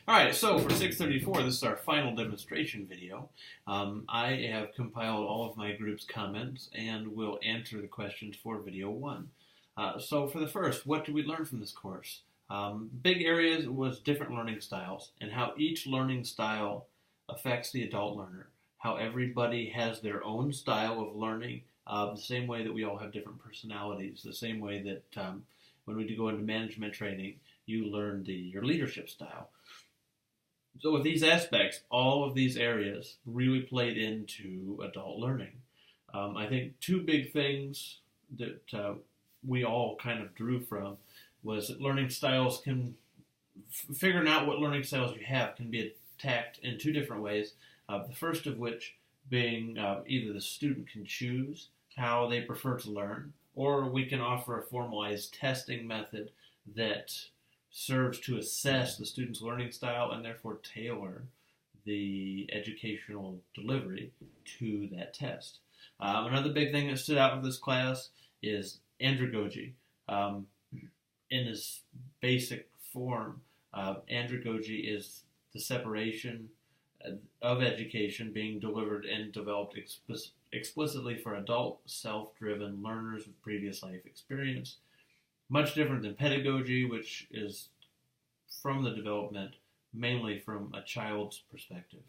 Alright, so for 634, this is our final demonstration video. I have compiled all of my group's comments and will answer the questions for video 1. So for the first, what did we learn from this course? Big areas was different learning styles and how each learning style affects the adult learner. How everybody has their own style of learning, the same way that we all have different personalities, the same way that when we do go into management training, you learn your leadership style. So with these aspects, all of these areas really played into adult learning. I think two big things that we all kind of drew from was that learning styles figuring out what learning styles you have can be attacked in two different ways. The first of which being either the student can choose how they prefer to learn, or we can offer a formalized testing method that serves to assess the student's learning style and therefore tailor the educational delivery to that test. Another big thing that stood out with this class is andragogy. In its basic form, andragogy is the separation of education being delivered and developed explicitly for adult, self-driven learners with previous life experience. Much different than pedagogy, which is from the development mainly from a child's perspective.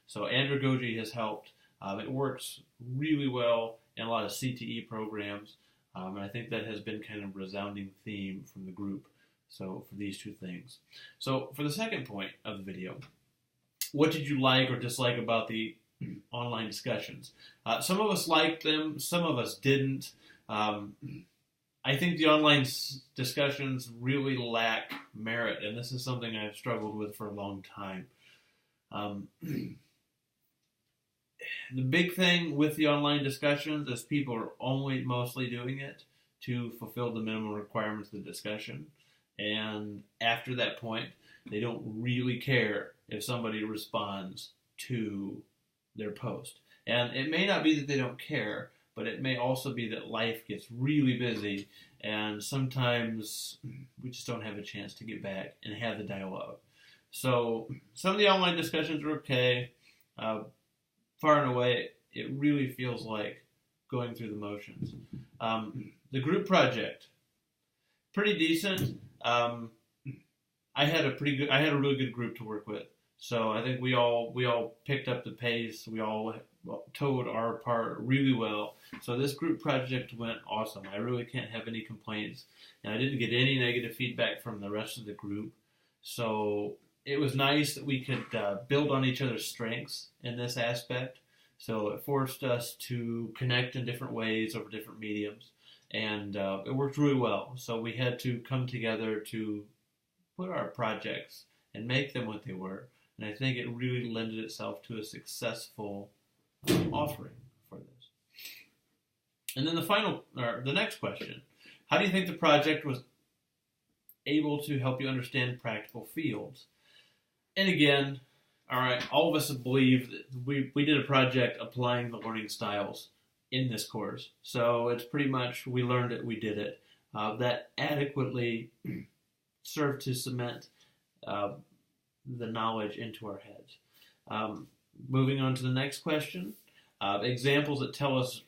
So andragogy has helped. It works really well in a lot of CTE programs, and I think that has been kind of a resounding theme from the group. So for these two things. So for the second point of the video, what did you like or dislike about the online discussions? Some of us liked them, some of us didn't. I think the online discussions really lack merit, and this is something I've struggled with for a long time. The big thing with the online discussions is people are only mostly doing it to fulfill the minimum requirements of the discussion, and after that point, they don't really care if somebody responds to their post. And it may not be that they don't care, but it may also be that life gets really busy and sometimes we just don't have a chance to get back and have the dialogue. So some of the online discussions are okay. Far and away, it really feels like going through the motions. The group project, pretty decent. I had a really good group to work with. So I think we all picked up the pace. We all towed our part really well. So this group project went awesome. I really can't have any complaints. And I didn't get any negative feedback from the rest of the group. So it was nice that we could build on each other's strengths in this aspect. So it forced us to connect in different ways over different mediums. And it worked really well. So we had to come together to put our projects and make them what they were. And I think it really lended itself to a successful offering for this. And then the next question, how do you think the project was able to help you understand practical fields? And again, all right, all of us believe that we did a project applying the learning styles in this course. So it's pretty much, we learned it, we did it. That adequately served to cement the knowledge into our heads. Moving on to the next question, examples that tell us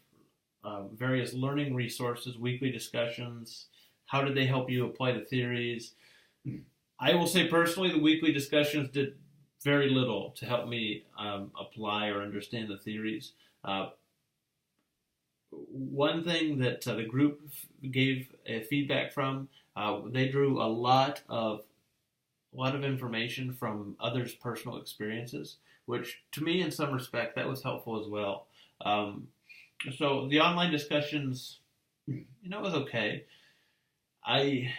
various learning resources, weekly discussions, how did they help you apply the theories? I will say personally the weekly discussions did very little to help me apply or understand the theories. One thing that the group gave feedback from, they drew a lot of information from others' personal experiences, which to me in some respect that was helpful as well. So the online discussions, it was okay. I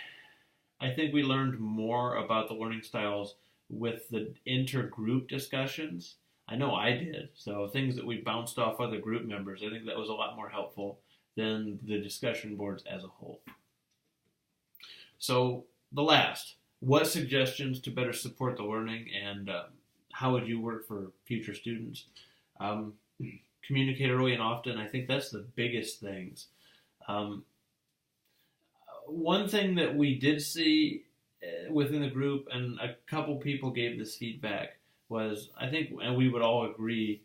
think we learned more about the learning styles with the intergroup discussions. I know I did. So things that we bounced off other group members, I think that was a lot more helpful than the discussion boards as a whole. So the last, what suggestions to better support the learning and how would you work for future students? Communicate early and often. I think that's the biggest things. One thing that we did see within the group, and a couple people gave this feedback, was I think, and we would all agree,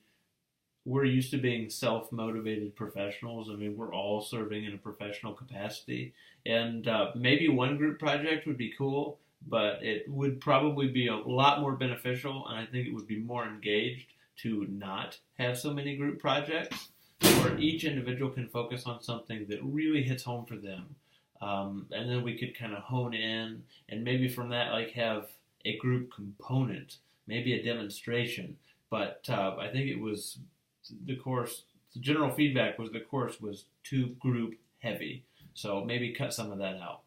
we're used to being self-motivated professionals. I mean, we're all serving in a professional capacity, and maybe one group project would be cool, but it would probably be a lot more beneficial, and I think it would be more engaged to not have so many group projects, where each individual can focus on something that really hits home for them. And then we could kind of hone in, and maybe from that, like, have a group component, maybe a demonstration. But I think it was the course, the general feedback was the course was too group heavy. So maybe cut some of that out.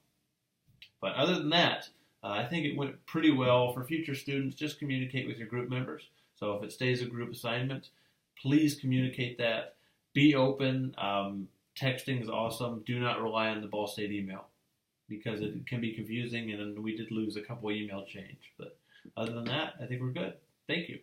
But other than that, I think it went pretty well. For future students, just communicate with your group members. So if it stays a group assignment, please communicate that. Be open. Texting is awesome. Do not rely on the Ball State email because it can be confusing, and we did lose a couple email change. But other than that, I think we're good. Thank you.